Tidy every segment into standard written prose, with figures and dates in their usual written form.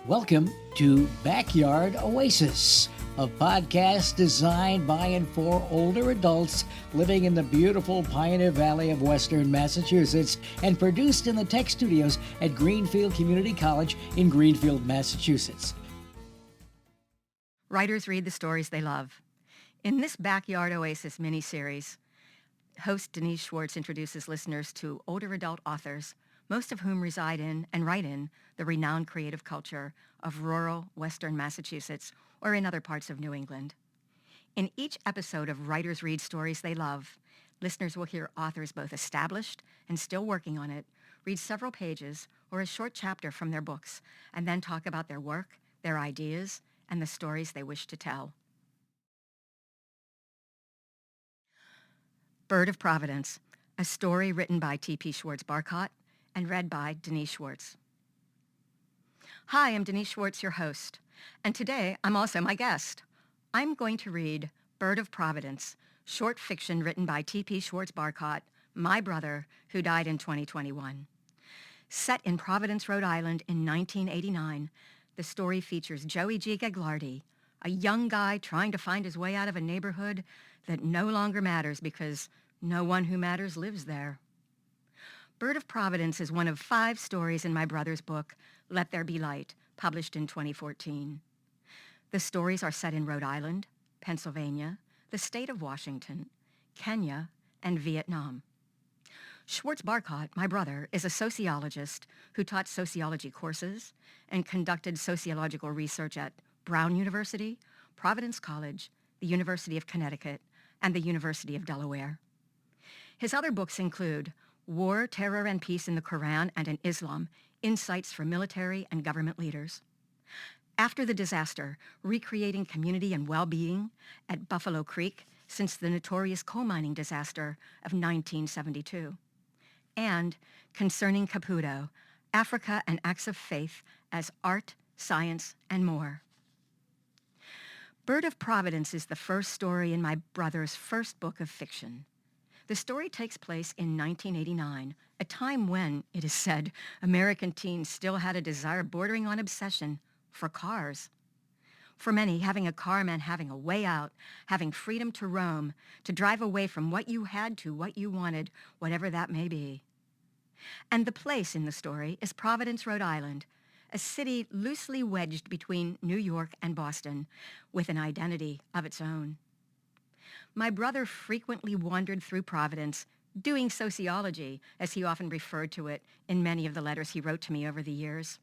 Welcome to Backyard Oasis, a podcast designed by and for older adults living in the beautiful Pioneer Valley of Western Massachusetts and produced in the tech studios at Greenfield Community College in Greenfield, Massachusetts. Writers read the stories they love. In this Backyard Oasis mini-series, host Denise Schwartz introduces listeners to older adult authors, most of whom reside in and write in the renowned creative culture of rural Western Massachusetts or in other parts of New England. In each episode of Writers Read Stories They Love, listeners will hear authors both established and still working on it read several pages or a short chapter from their books and then talk about their work, their ideas, and the stories they wish to tell. Bird of Providence, a story written by T.P. Schwartz-Barcott and read by Denise Schwartz. Hi, I'm Denise Schwartz, your host, and today I'm also my guest. I'm going to read Bird of Providence, short fiction written by T.P. Schwartz-Barcott, my brother, who died in 2021. Set in Providence, Rhode Island in 1989, the story features Joey G. Gagliardi, a young guy trying to find his way out of a neighborhood that no longer matters because no one who matters lives there. Bird of Providence is one of 5 stories in my brother's book, Let There Be Light, published in 2014. The stories are set in Rhode Island, Pennsylvania, the state of Washington, Kenya, and Vietnam. Schwartz-Barcott, my brother, is a sociologist who taught sociology courses and conducted sociological research at Brown University, Providence College, the University of Connecticut, and the University of Delaware. His other books include War, Terror, and Peace in the Quran and in Islam, Insights from Military and Government Leaders. After the disaster, Recreating Community and Well-Being at Buffalo Creek since the notorious coal mining disaster of 1972. And Concerning Caputo, Africa and Acts of Faith as Art, Science, and More. Bird of Providence is the first story in my brother's first book of fiction. The story takes place in 1989, a time when, it is said, American teens still had a desire bordering on obsession for cars. For many, having a car meant having a way out, having freedom to roam, to drive away from what you had to what you wanted, whatever that may be. And the place in the story is Providence, Rhode Island, a city loosely wedged between New York and Boston, with an identity of its own. My brother frequently wandered through Providence, doing sociology, as he often referred to it in many of the letters he wrote to me over the years.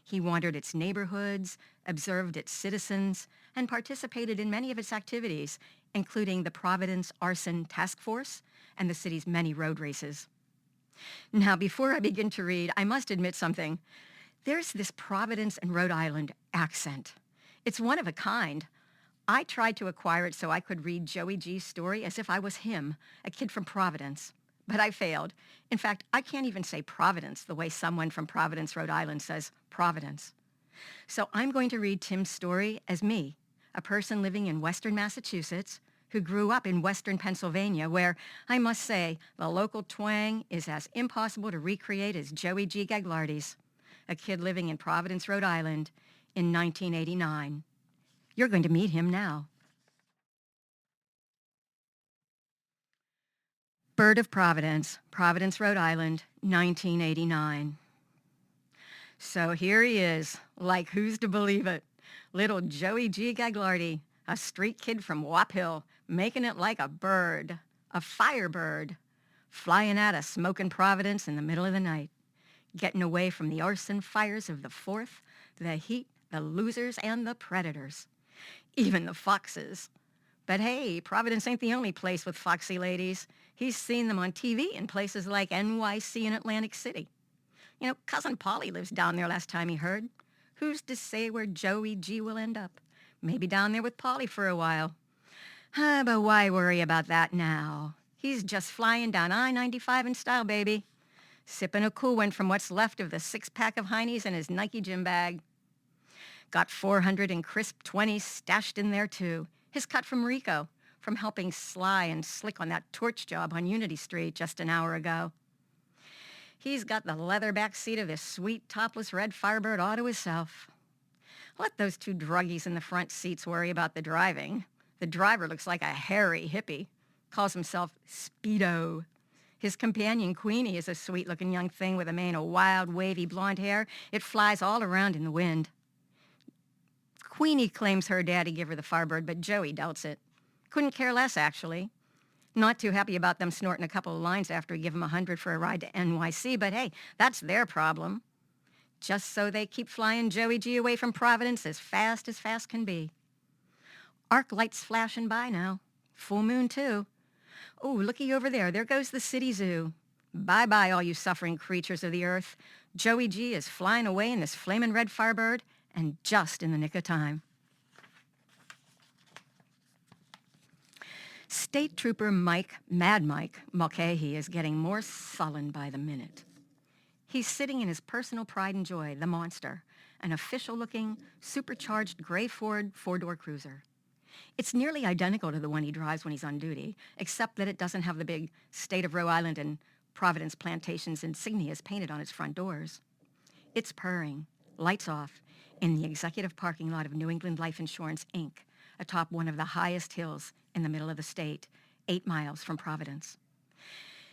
He wandered its neighborhoods, observed its citizens, and participated in many of its activities, including the Providence Arson Task Force and the city's many road races. Now, before I begin to read, I must admit something. There's this Providence and Rhode Island accent. It's one of a kind. I tried to acquire it so I could read Joey G's story as if I was him, a kid from Providence. But I failed. In fact, I can't even say Providence the way someone from Providence, Rhode Island says Providence. So I'm going to read Tim's story as me, a person living in Western Massachusetts who grew up in Western Pennsylvania, where, I must say, the local twang is as impossible to recreate as Joey G. Gagliardi's, a kid living in Providence, Rhode Island in 1989. You're going to meet him now. Bird of Providence, Providence, Rhode Island, 1989. So here he is, like who's to believe it? Little Joey G. Gagliardi, a street kid from Wap Hill, making it like a bird, a firebird, flying out of smoking Providence in the middle of the night, getting away from the arson fires of the 4th, the heat, the losers, and the predators. Even the foxes. But hey, Providence ain't the only place with foxy ladies. He's seen them on TV in places like NYC and Atlantic City. You know, Cousin Polly lives down there last time he heard. Who's to say where Joey G will end up? Maybe down there with Polly for a while. But why worry about that now? He's just flying down I-95 in style, baby. Sipping a cool one from what's left of the 6-pack of Heinies in his Nike gym bag. Got 400 in crisp 20s stashed in there, too. His cut from Rico, from helping Sly and Slick on that torch job on Unity Street just an hour ago. He's got the leather back seat of this sweet, topless red Firebird all to himself. Let those two druggies in the front seats worry about the driving. The driver looks like a hairy hippie, calls himself Speedo. His companion, Queenie, is a sweet-looking young thing with a mane of wild, wavy blonde hair. It flies all around in the wind. Queenie claims her daddy gave her the Firebird, but Joey doubts it. Couldn't care less, actually. Not too happy about them snorting a couple of lines after he gave him $100 for a ride to NYC, but hey, that's their problem. Just so they keep flying Joey G away from Providence as fast can be. Arc lights flashing by now. Full moon, too. Oh, looky over there. There goes the city zoo. Bye-bye, all you suffering creatures of the earth. Joey G is flying away in this flamin' red Firebird, and just in the nick of time. State Trooper Mad Mike Mulcahy is getting more sullen by the minute. He's sitting in his personal pride and joy, the Monster, an official-looking, supercharged gray Ford four-door cruiser. It's nearly identical to the one he drives when he's on duty, except that it doesn't have the big State of Rhode Island and Providence Plantations insignias painted on its front doors. It's purring, lights off, in the executive parking lot of New England Life Insurance, Inc., atop one of the highest hills in the middle of the state, 8 miles from Providence.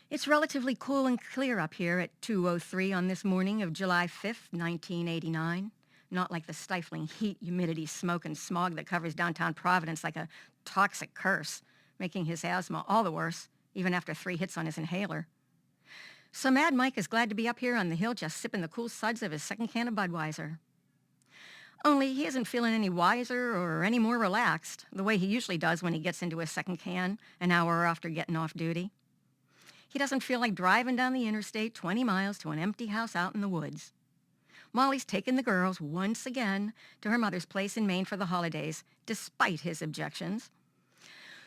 It's relatively cool and clear up here at 2:03 on this morning of July 5th, 1989. Not like the stifling heat, humidity, smoke, and smog that covers downtown Providence like a toxic curse, making his asthma all the worse, even after 3 hits on his inhaler. So Mad Mike is glad to be up here on the hill just sipping the cool suds of his second can of Budweiser. Only he isn't feeling any wiser or any more relaxed, the way he usually does when he gets into his second can an hour after getting off duty. He doesn't feel like driving down the interstate 20 miles to an empty house out in the woods. Molly's taken the girls once again to her mother's place in Maine for the holidays, despite his objections.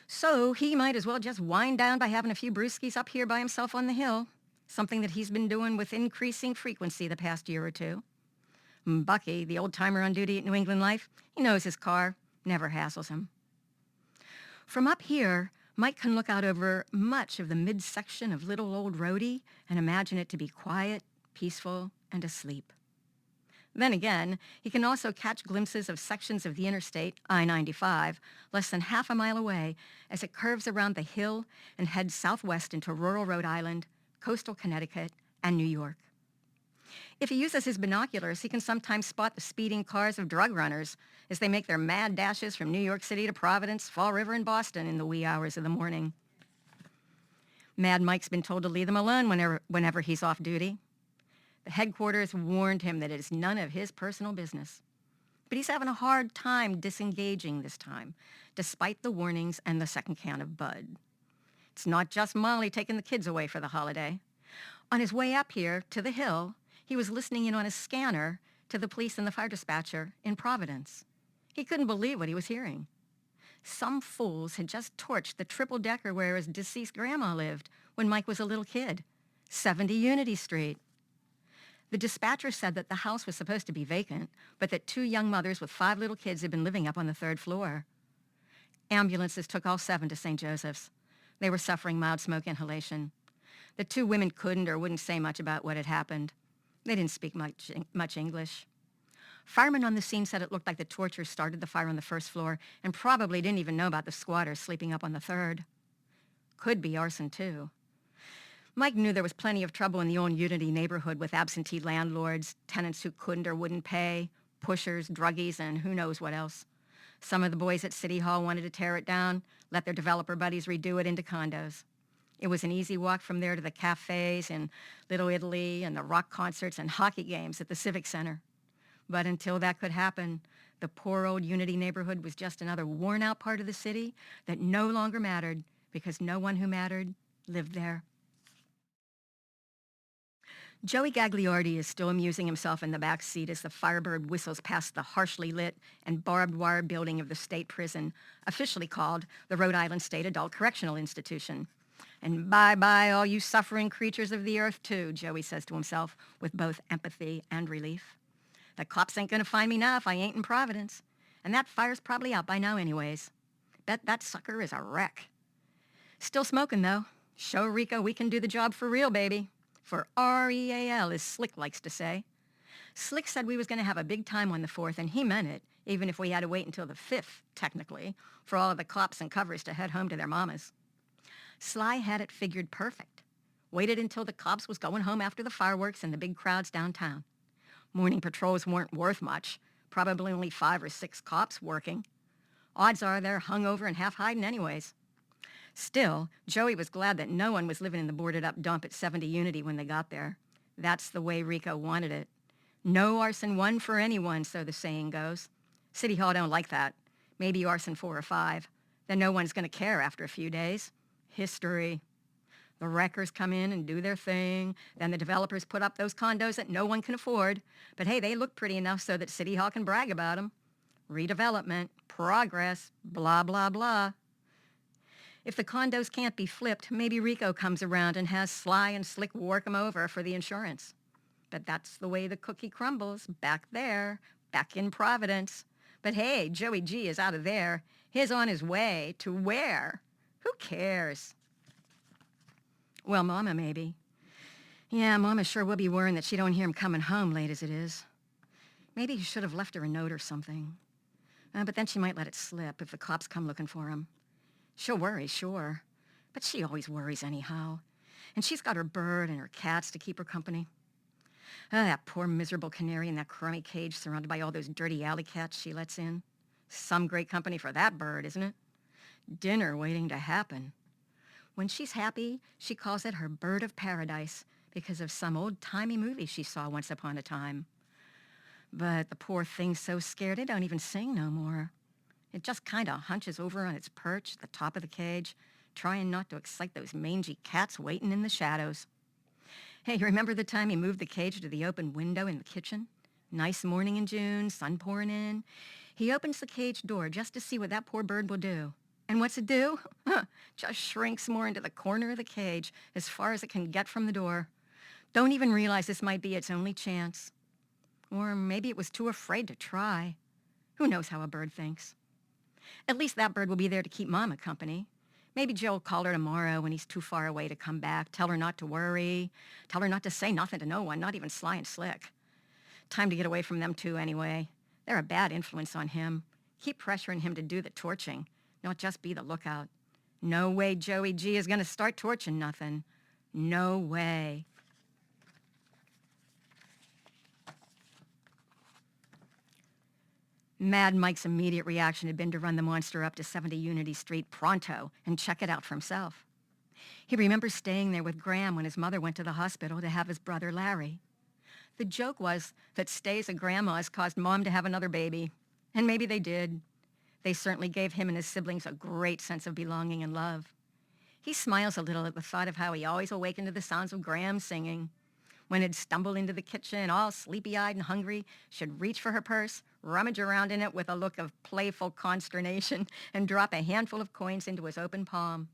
So he might as well just wind down by having a few brewskis up here by himself on the hill, something that he's been doing with increasing frequency the past year or two. Bucky, the old-timer on duty at New England Life, he knows his car, never hassles him. From up here, Mike can look out over much of the midsection of little old Rhodey and imagine it to be quiet, peaceful, and asleep. Then again, he can also catch glimpses of sections of the interstate, I-95, less than half a mile away as it curves around the hill and heads southwest into rural Rhode Island, coastal Connecticut, and New York. If he uses his binoculars, he can sometimes spot the speeding cars of drug runners as they make their mad dashes from New York City to Providence, Fall River, and Boston in the wee hours of the morning. Mad Mike's been told to leave them alone whenever he's off duty. The headquarters warned him that it is none of his personal business. But he's having a hard time disengaging this time, despite the warnings and the second can of Bud. It's not just Molly taking the kids away for the holiday. On his way up here to the hill, he was listening in on his scanner to the police and the fire dispatcher in Providence. He couldn't believe what he was hearing. Some fools had just torched the triple-decker where his deceased grandma lived when Mike was a little kid, 70 Unity Street. The dispatcher said that the house was supposed to be vacant, but that 2 young mothers with 5 little kids had been living up on the 3rd floor. Ambulances took all 7 to St. Joseph's. They were suffering mild smoke inhalation. The 2 women couldn't or wouldn't say much about what had happened. They didn't speak much English. Firemen on the scene said it looked like the torchers started the fire on the 1st floor and probably didn't even know about the squatters sleeping up on the 3rd. Could be arson, too. Mike knew there was plenty of trouble in the old Unity neighborhood with absentee landlords, tenants who couldn't or wouldn't pay, pushers, druggies, and who knows what else. Some of the boys at City Hall wanted to tear it down, let their developer buddies redo it into condos. It was an easy walk from there to the cafes in Little Italy and the rock concerts and hockey games at the Civic Center. But until that could happen, the poor old Unity neighborhood was just another worn-out part of the city that no longer mattered because no one who mattered lived there. Joey Gagliardi is still amusing himself in the back seat as the Firebird whistles past the harshly lit and barbed wire building of the state prison, officially called the Rhode Island State Adult Correctional Institution. And bye-bye, all you suffering creatures of the earth, too, Joey says to himself with both empathy and relief. The cops ain't gonna find me now if I ain't in Providence. And that fire's probably out by now anyways. Bet that sucker is a wreck. Still smoking, though. Show Rico we can do the job for real, baby. For R-E-A-L, as Slick likes to say. Slick said we was going to have a big time on the 4th, and he meant it, even if we had to wait until the 5th, technically, for all of the cops and covers to head home to their mamas. Sly had it figured perfect. Waited until the cops was going home after the fireworks and the big crowds downtown. Morning patrols weren't worth much, probably only 5 or 6 cops working. Odds are they're hungover and half hiding anyways. Still, Joey was glad that no one was living in the boarded-up dump at 70 Unity when they got there. That's the way Rico wanted it. No arson 1 for anyone, so the saying goes. City Hall don't like that. Maybe arson 4 or 5. Then no one's going to care after a few days. History. The wreckers come in and do their thing. Then the developers put up those condos that no one can afford. But hey, they look pretty enough so that City Hall can brag about them. Redevelopment, progress, blah, blah, blah. If the condos can't be flipped, maybe Rico comes around and has Sly and Slick work them over for the insurance. But that's the way the cookie crumbles, back there, back in Providence. But hey, Joey G is out of there. He's on his way to where? Who cares? Well, Mama, maybe. Yeah, Mama sure will be worrying that she don't hear him coming home late as it is. Maybe he should have left her a note or something. But then she might let it slip if the cops come looking for him. She'll worry, sure. But she always worries anyhow. And she's got her bird and her cats to keep her company. That poor miserable canary in that crummy cage surrounded by all those dirty alley cats she lets in. Some great company for that bird, isn't it? Dinner waiting to happen. When she's happy, she calls it her bird of paradise because of some old-timey movie she saw once upon a time. But the poor thing's so scared it don't even sing no more. It just kind of hunches over on its perch at the top of the cage, trying not to excite those mangy cats waiting in the shadows. Hey, you remember the time he moved the cage to the open window in the kitchen? Nice morning in June, sun pouring in. He opens the cage door just to see what that poor bird will do. And what's it do? Just shrinks more into the corner of the cage as far as it can get from the door. Don't even realize this might be its only chance. Or maybe it was too afraid to try. Who knows how a bird thinks? At least that bird will be there to keep Mama company. Maybe Joe will call her tomorrow when he's too far away to come back. Tell her not to worry. Tell her not to say nothing to no one, not even Sly and Slick. Time to get away from them two anyway. They're a bad influence on him. Keep pressuring him to do the torching, not just be the lookout. No way Joey G is going to start torching nothing. No way. Mad Mike's immediate reaction had been to run the monster up to 70 Unity Street pronto and check it out for himself. He remembers staying there with Graham when his mother went to the hospital to have his brother Larry. The joke was that stays at Grandma's caused Mom to have another baby. And maybe they did. They certainly gave him and his siblings a great sense of belonging and love. He smiles a little at the thought of how he always awakened to the sounds of Graham singing. When he'd stumble into the kitchen, all sleepy-eyed and hungry, should reach for her purse, rummage around in it with a look of playful consternation, and drop a handful of coins into his open palm.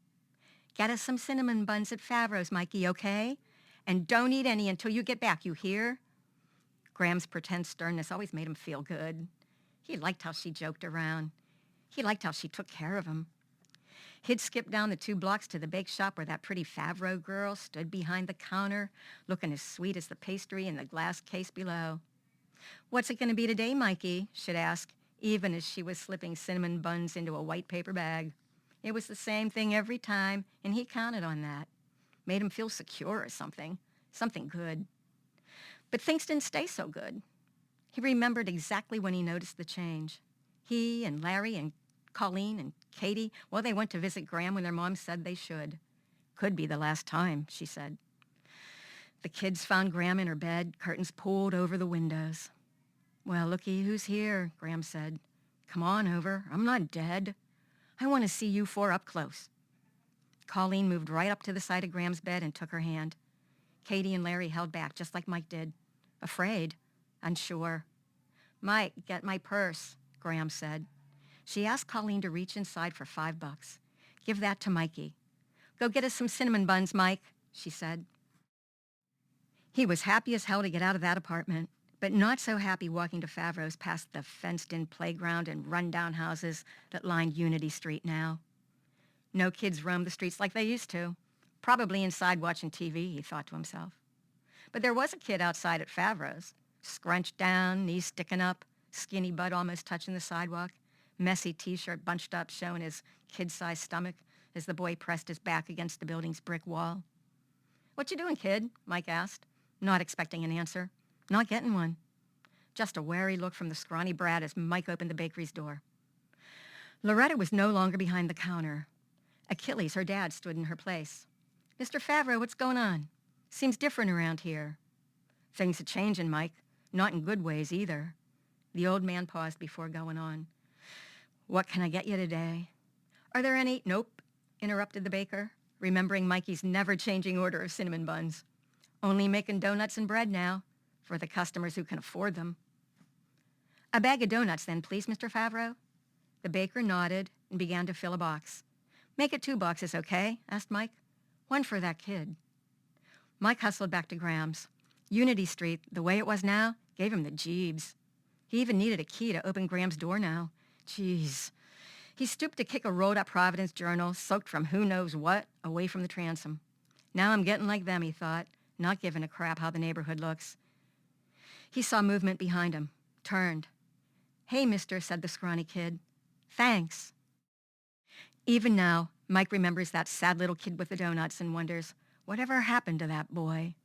Get us some cinnamon buns at Favreau's, Mikey, okay? And don't eat any until you get back, you hear? Graham's pretend sternness always made him feel good. He liked how she joked around. He liked how she took care of him. He'd skip down the 2 blocks to the bake shop where that pretty Favreau girl stood behind the counter, looking as sweet as the pastry in the glass case below. What's it going to be today, Mikey? She'd ask, even as she was slipping cinnamon buns into a white paper bag. It was the same thing every time, and he counted on that. Made him feel secure or something good. But things didn't stay so good. He remembered exactly when he noticed the change. He and Larry and Colleen and Katie, well, they went to visit Graham when their mom said they should. Could be the last time, she said. The kids found Graham in her bed, curtains pulled over the windows. Well, looky who's here, Graham said. Come on over. I'm not dead. I want to see you 4 up close. Colleen moved right up to the side of Graham's bed and took her hand. Katie and Larry held back, just like Mike did. Afraid, unsure. Mike, get my purse, Graham said. She asked Colleen to reach inside for $5. Give that to Mikey. Go get us some cinnamon buns, Mike, she said. He was happy as hell to get out of that apartment, but not so happy walking to Favreau's past the fenced-in playground and run-down houses that lined Unity Street now. No kids roamed the streets like they used to. Probably inside watching TV, he thought to himself. But there was a kid outside at Favreau's. Scrunched down, knees sticking up, skinny butt almost touching the sidewalk, messy T-shirt bunched up showing his kid-sized stomach as the boy pressed his back against the building's brick wall. "What you doing, kid?" Mike asked, not expecting an answer, not getting one. Just a wary look from the scrawny brat as Mike opened the bakery's door. Loretta was no longer behind the counter. Achilles, her dad, stood in her place. "Mr. Favreau, what's going on? Seems different around here." "Things are changing, Mike. Not in good ways, either." The old man paused before going on. "What can I get you today?" "Are there any—" "Nope," interrupted the baker, remembering Mikey's never-changing order of cinnamon buns. "Only making donuts and bread now, for the customers who can afford them." "A bag of donuts, then, please, Mr. Favreau." The baker nodded and began to fill a box. "Make it 2 boxes, okay?" asked Mike. "One for that kid." Mike hustled back to Graham's. Unity Street, the way it was now, gave him the jeebs. He even needed a key to open Graham's door now. Jeez. He stooped to kick a rolled-up Providence journal, soaked from who knows what, away from the transom. Now I'm getting like them, he thought, not giving a crap how the neighborhood looks. He saw movement behind him, turned. "Hey, mister," said the scrawny kid. "Thanks." Even now, Mike remembers that sad little kid with the donuts and wonders, whatever happened to that boy?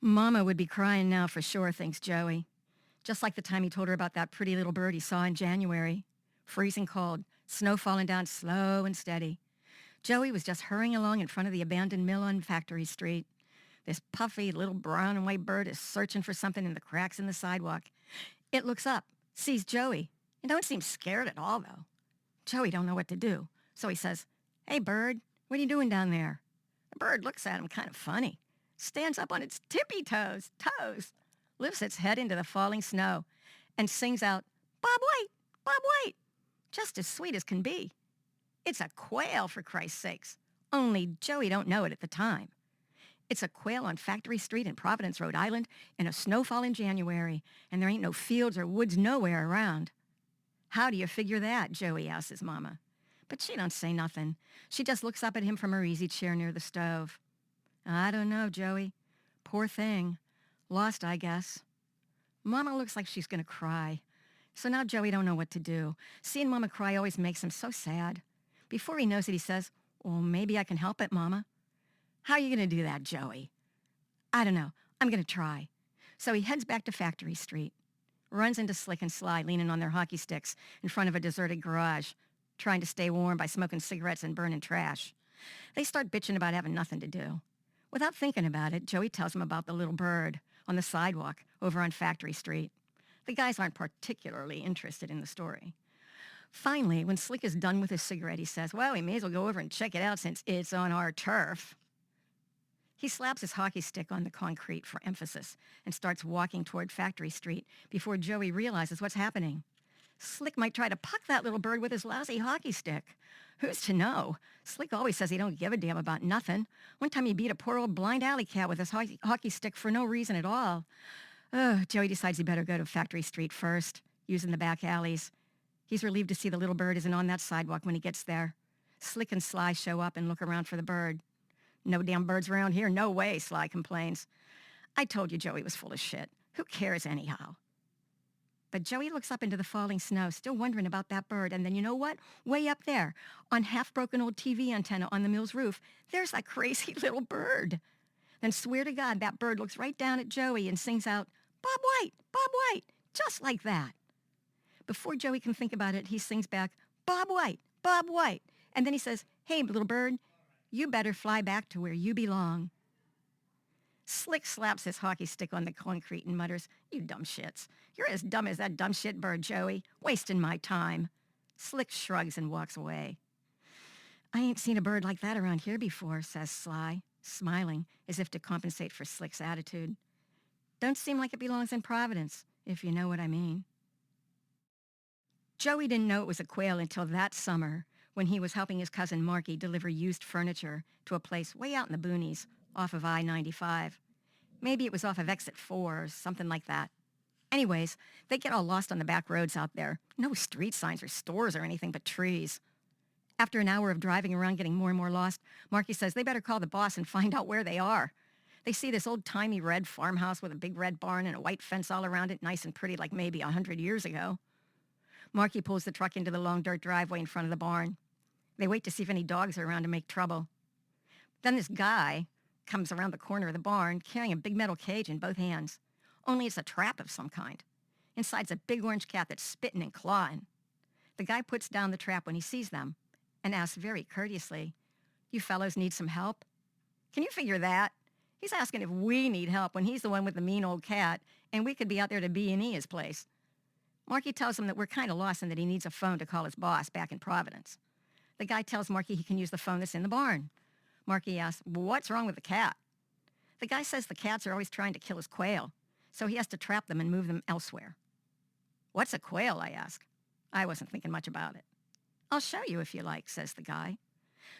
Mama would be crying now for sure, thinks Joey. Just like the time he told her about that pretty little bird he saw in January. Freezing cold, snow falling down slow and steady. Joey was just hurrying along in front of the abandoned mill on Factory Street. This puffy little brown and white bird is searching for something in the cracks in the sidewalk. It looks up, sees Joey. It don't seem scared at all, though. Joey don't know what to do, so he says, "Hey, bird, what are you doing down there?" The bird looks at him kind of funny, stands up on its tippy toes, lifts its head into the falling snow, and sings out, "Bob White, Bob White," just as sweet as can be. It's a quail, for Christ's sakes, only Joey don't know it at the time. It's a quail on Factory Street in Providence, Rhode Island, in a snowfall in January, and there ain't no fields or woods nowhere around. "How do you figure that?" Joey asks his mama. But she don't say nothing. She just looks up at him from her easy chair near the stove. "I don't know, Joey. Poor thing. Lost, I guess." Mama looks like she's going to cry. So now Joey don't know what to do. Seeing Mama cry always makes him so sad. Before he knows it, he says, "Well, maybe I can help it, Mama." "How are you going to do that, Joey?" "I don't know. I'm going to try." So he heads back to Factory Street. Runs into Slick and Sly leaning on their hockey sticks in front of a deserted garage, trying to stay warm by smoking cigarettes and burning trash. They start bitching about having nothing to do. Without thinking about it, Joey tells him about the little bird on the sidewalk over on Factory Street. The guys aren't particularly interested in the story. Finally, when Slick is done with his cigarette, he says, "Well, we may as well go over and check it out since it's on our turf." He slaps his hockey stick on the concrete for emphasis and starts walking toward Factory Street before Joey realizes what's happening. Slick might try to puck that little bird with his lousy hockey stick. Who's to know? Slick always says he don't give a damn about nothing. One time he beat a poor old blind alley cat with his hockey stick for no reason at all. Joey decides he better go to Factory Street first, using the back alleys. He's relieved to see the little bird isn't on that sidewalk when he gets there. Slick and Sly show up and look around for the bird. "No damn birds around here, no way," Sly complains. "I told you Joey was full of shit. Who cares anyhow?" But Joey looks up into the falling snow, still wondering about that bird, and then you know what? Way up there, on half-broken old TV antenna on the mill's roof, there's that crazy little bird. Then swear to God, that bird looks right down at Joey and sings out, "Bob White, Bob White," just like that. Before Joey can think about it, he sings back, "Bob White, Bob White," and then he says, "Hey, little bird, you better fly back to where you belong." Slick slaps his hockey stick on the concrete and mutters, "You dumb shits. You're as dumb as that dumb shit bird, Joey. Wasting my time." Slick shrugs and walks away. "I ain't seen a bird like that around here before," says Sly, smiling as if to compensate for Slick's attitude. "Don't seem like it belongs in Providence, if you know what I mean." Joey didn't know it was a quail until that summer when he was helping his cousin Marky deliver used furniture to a place way out in the boonies off of I-95. Maybe it was off of Exit 4 or something like that. Anyways, they get all lost on the back roads out there. No street signs or stores or anything but trees. After an hour of driving around getting more and more lost, Marky says they better call the boss and find out where they are. They see this old-timey red farmhouse with a big red barn and a white fence all around it, nice and pretty like maybe 100 years ago. Marky pulls the truck into the long dirt driveway in front of the barn. They wait to see if any dogs are around to make trouble. Then this guy comes around the corner of the barn carrying a big metal cage in both hands. Only it's a trap of some kind. Inside's a big orange cat that's spitting and clawing. The guy puts down the trap when he sees them and asks very courteously, "You fellows need some help?" Can you figure that? He's asking if we need help when he's the one with the mean old cat, and we could be out there to B&E his place. Marky tells him that we're kind of lost and that he needs a phone to call his boss back in Providence. The guy tells Marky he can use the phone that's in the barn. Marky asks, "What's wrong with the cat?" The guy says the cats are always trying to kill his quail, so he has to trap them and move them elsewhere. "What's a quail?" I ask. I wasn't thinking much about it. "I'll show you if you like," says the guy.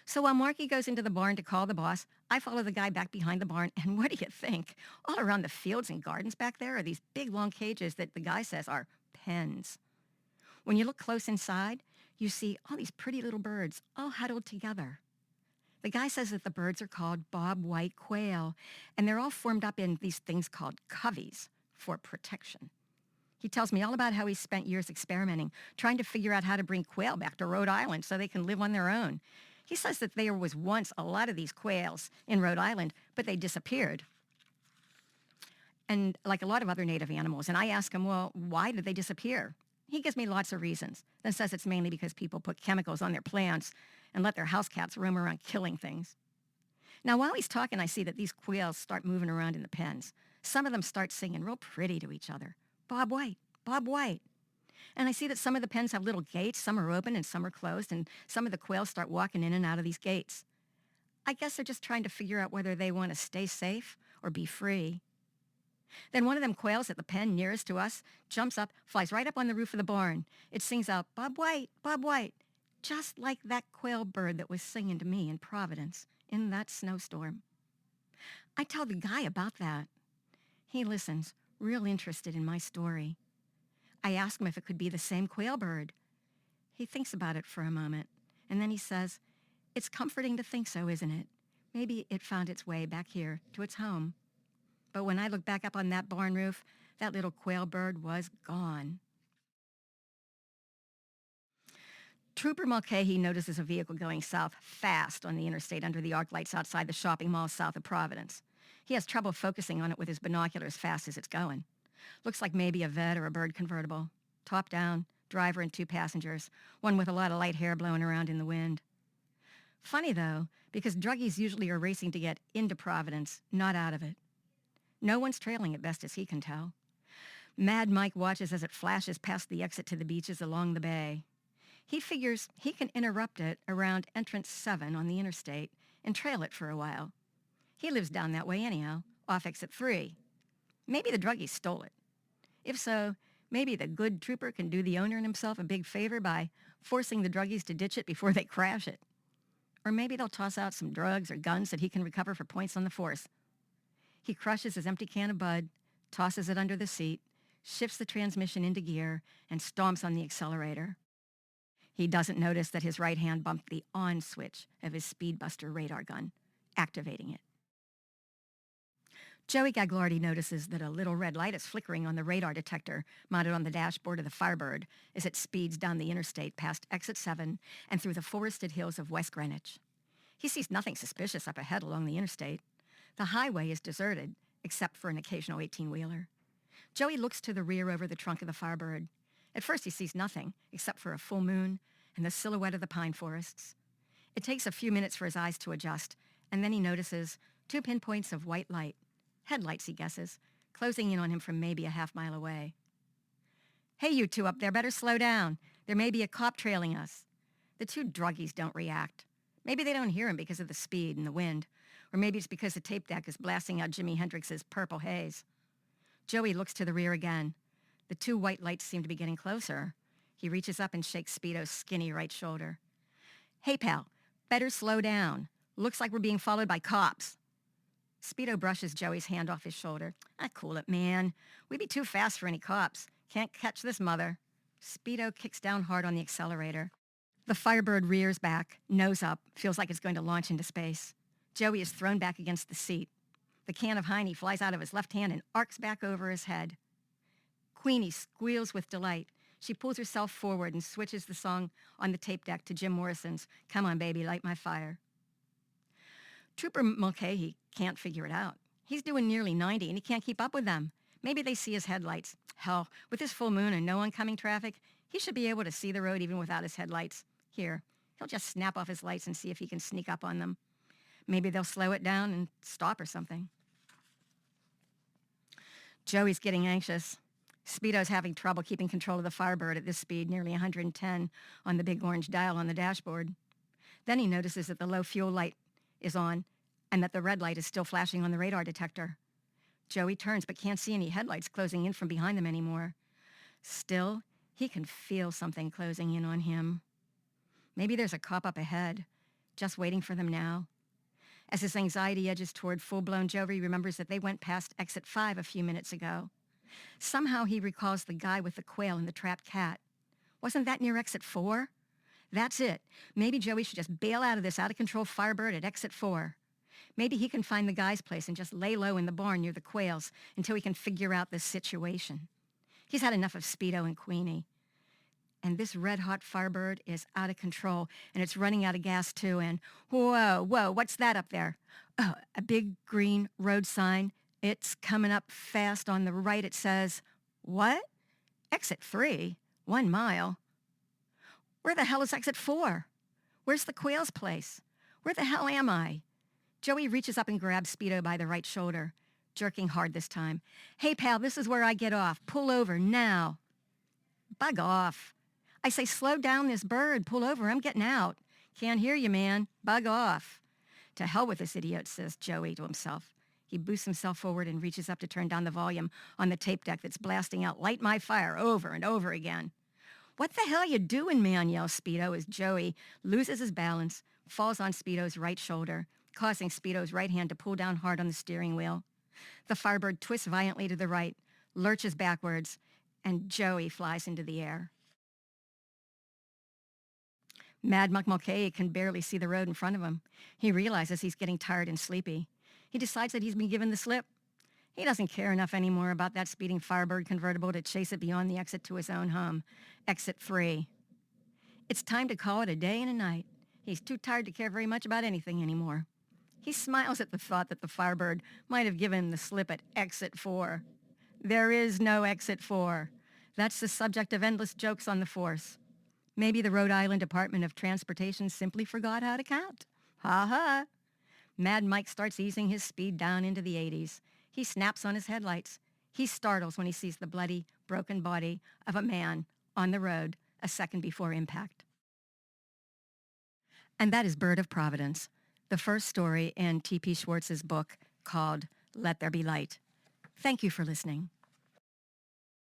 So while Marky goes into the barn to call the boss, I follow the guy back behind the barn, and what do you think? All around the fields and gardens back there are these big, long cages that the guy says are pens. When you look close inside, you see all these pretty little birds all huddled together. The guy says that the birds are called bob-white quail, and they're all formed up in these things called coveys for protection. He tells me all about how he spent years experimenting, trying to figure out how to bring quail back to Rhode Island so they can live on their own. He says that there was once a lot of these quails in Rhode Island, but they disappeared. And like a lot of other native animals. And I ask him, well, why did they disappear? He gives me lots of reasons, then says it's mainly because people put chemicals on their plants and let their house cats roam around killing things. Now, while he's talking, I see that these quails start moving around in the pens. Some of them start singing real pretty to each other. "Bob White, Bob White." And I see that some of the pens have little gates, some are open and some are closed, and some of the quails start walking in and out of these gates. I guess they're just trying to figure out whether they want to stay safe or be free. Then one of them quails at the pen nearest to us jumps up, flies right up on the roof of the barn. It sings out, "Bob White, Bob White," just like that quail bird that was singing to me in Providence in that snowstorm. I tell the guy about that. He listens, real interested in my story. I ask him if it could be the same quail bird. He thinks about it for a moment, and then he says, "It's comforting to think so, isn't it? Maybe it found its way back here to its home." But when I look back up on that barn roof, that little quail bird was gone. Trooper Mulcahy notices a vehicle going south fast on the interstate under the arc lights outside the shopping mall south of Providence. He has trouble focusing on it with his binoculars fast as it's going. Looks like maybe a vet or a bird convertible. Top down, driver and 2 passengers, one with a lot of light hair blowing around in the wind. Funny, though, because druggies usually are racing to get into Providence, not out of it. No one's trailing it, best as he can tell. Mad Mike watches as it flashes past the exit to the beaches along the bay. He figures he can interrupt it around entrance 7 on the interstate and trail it for a while. He lives down that way anyhow, off exit 3. Maybe the druggie stole it. If so, maybe the good trooper can do the owner and himself a big favor by forcing the druggies to ditch it before they crash it. Or maybe they'll toss out some drugs or guns that he can recover for points on the force. He crushes his empty can of Bud, tosses it under the seat, shifts the transmission into gear, and stomps on the accelerator. He doesn't notice that his right hand bumped the on switch of his Speedbuster radar gun, activating it. Joey Gagliardi notices that a little red light is flickering on the radar detector mounted on the dashboard of the Firebird as it speeds down the interstate past exit 7 and through the forested hills of West Greenwich. He sees nothing suspicious up ahead along the interstate. The highway is deserted, except for an occasional 18-wheeler. Joey looks to the rear over the trunk of the Firebird. At first he sees nothing, except for a full moon and the silhouette of the pine forests. It takes a few minutes for his eyes to adjust, and then he notices 2 pinpoints of white light. Headlights, he guesses, closing in on him from maybe a half-mile away. "Hey, you two up there, better slow down. There may be a cop trailing us." The 2 druggies don't react. Maybe they don't hear him because of the speed and the wind, or maybe it's because the tape deck is blasting out Jimi Hendrix's Purple Haze. Joey looks to the rear again. The 2 white lights seem to be getting closer. He reaches up and shakes Speedo's skinny right shoulder. "Hey, pal, better slow down. Looks like we're being followed by cops." Speedo brushes Joey's hand off his shoulder. Cool it, man. We'd be too fast for any cops. Can't catch this mother." Speedo kicks down hard on the accelerator. The Firebird rears back, nose up, feels like it's going to launch into space. Joey is thrown back against the seat. The can of Heine flies out of his left hand and arcs back over his head. Queenie squeals with delight. She pulls herself forward and switches the song on the tape deck to Jim Morrison's "Come On Baby, Light My Fire." Trooper Mulcahy can't figure it out. He's doing nearly 90 and he can't keep up with them. Maybe they see his headlights. Hell, with this full moon and no oncoming traffic, he should be able to see the road even without his headlights. Here, he'll just snap off his lights and see if he can sneak up on them. Maybe they'll slow it down and stop or something. Joey's getting anxious. Speedo's having trouble keeping control of the Firebird at this speed, nearly 110 on the big orange dial on the dashboard. Then he notices that the low fuel light is on and that the red light is still flashing on the radar detector. Joey turns but can't see any headlights closing in from behind them anymore. Still, he can feel something closing in on him. Maybe there's a cop up ahead, just waiting for them now. As his anxiety edges toward full-blown Joey remembers that they went past exit 5 a few minutes ago. Somehow he recalls the guy with the quail and the trapped cat. Wasn't that near exit 4? That's it. Maybe Joey should just bail out of this out-of-control Firebird at exit 4. Maybe he can find the guy's place and just lay low in the barn near the quails until he can figure out this situation. He's had enough of Speedo and Queenie. And this red-hot Firebird is out of control, and it's running out of gas, too, and whoa, what's that up there? Oh, a big green road sign. It's coming up fast. On the right, it says, what? Exit 3? 1 mile? Where the hell is exit 4? Where's the quail's place? Where the hell am I? Joey reaches up and grabs Speedo by the right shoulder, jerking hard this time. Hey, pal, this is where I get off. Pull over now. Bug off. I say, slow down this bird. Pull over. I'm getting out. Can't hear you, man. Bug off. To hell with this idiot, says Joey to himself. He boosts himself forward and reaches up to turn down the volume on the tape deck that's blasting out "Light My Fire" over and over again. What the hell you doing, man, yells Speedo as Joey loses his balance, falls on Speedo's right shoulder, causing Speedo's right hand to pull down hard on the steering wheel. The Firebird twists violently to the right, lurches backwards, and Joey flies into the air. Mad Muck Mulcahy can barely see the road in front of him. He realizes he's getting tired and sleepy. He decides that he's been given the slip. He doesn't care enough anymore about that speeding Firebird convertible to chase it beyond the exit to his own home, exit 3. It's time to call it a day and a night. He's too tired to care very much about anything anymore. He smiles at the thought that the Firebird might have given him the slip at exit 4. There is no exit 4. That's the subject of endless jokes on the force. Maybe the Rhode Island Department of Transportation simply forgot how to count. Ha ha. Mad Mike starts easing his speed down into the 80s. He snaps on his headlights. He startles when he sees the bloody, broken body of a man on the road a second before impact. And that is Bird of Providence, the first story in T.P. Schwartz's book called Let There Be Light. Thank you for listening.